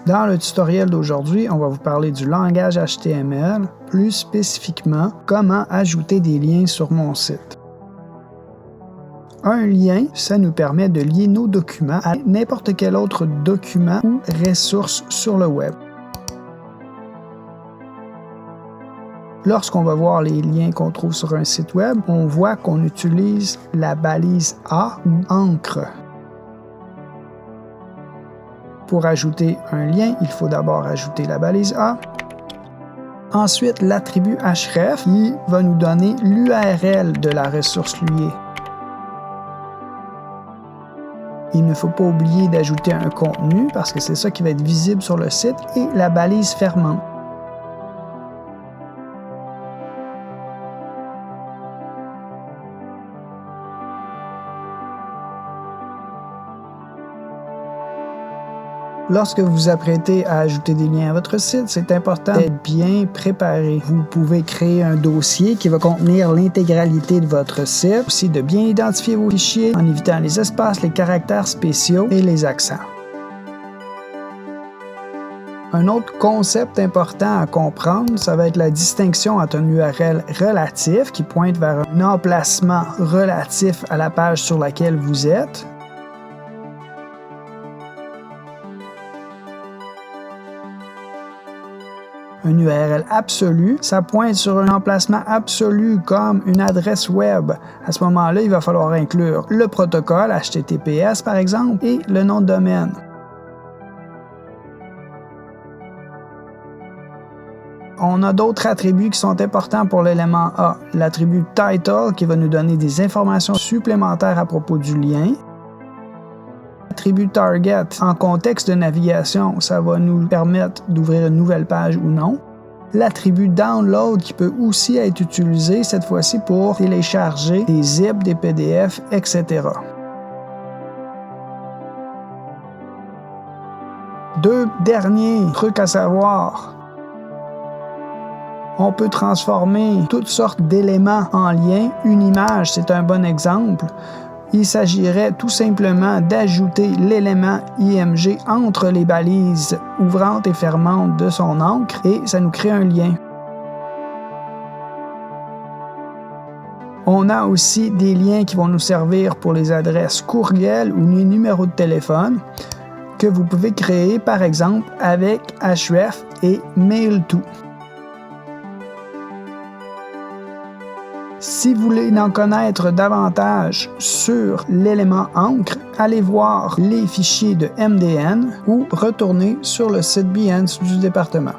Dans le tutoriel d'aujourd'hui, on va vous parler du langage HTML, plus spécifiquement comment ajouter des liens sur mon site. Un lien, ça nous permet de lier nos documents à n'importe quel autre document ou ressource sur le web. Lorsqu'on va voir les liens qu'on trouve sur un site web, on voit qu'on utilise la balise A ou encre. Pour ajouter un lien, il faut d'abord ajouter la balise A. Ensuite, l'attribut href qui va nous donner l'URL de la ressource liée. Il ne faut pas oublier d'ajouter un contenu parce que c'est ça qui va être visible sur le site et la balise fermante. Lorsque vous vous apprêtez à ajouter des liens à votre site, c'est important d'être bien préparé. Vous pouvez créer un dossier qui va contenir l'intégralité de votre site, aussi de bien identifier vos fichiers en évitant les espaces, les caractères spéciaux et les accents. Un autre concept important à comprendre, ça va être la distinction entre un URL relatif qui pointe vers un emplacement relatif à la page sur laquelle vous êtes, un URL absolu, ça pointe sur un emplacement absolu comme une adresse web. À ce moment-là, il va falloir inclure le protocole HTTPS par exemple et le nom de domaine. On a d'autres attributs qui sont importants pour l'élément A. L'attribut title qui va nous donner des informations supplémentaires à propos du lien. L'attribut target, en contexte de navigation, ça va nous permettre d'ouvrir une nouvelle page ou non. L'attribut download qui peut aussi être utilisé cette fois-ci pour télécharger des zips, des PDF, etc. Deux derniers trucs à savoir. On peut transformer toutes sortes d'éléments en liens. Une image, c'est un bon exemple. Il s'agirait tout simplement d'ajouter l'élément IMG entre les balises ouvrantes et fermantes de son encre et ça nous crée un lien. On a aussi des liens qui vont nous servir pour les adresses courriel ou les numéros de téléphone que vous pouvez créer par exemple avec href et mail-to. Si vous voulez en connaître davantage sur l'élément encre, allez voir les fichiers de MDN ou retournez sur le site Behance du département.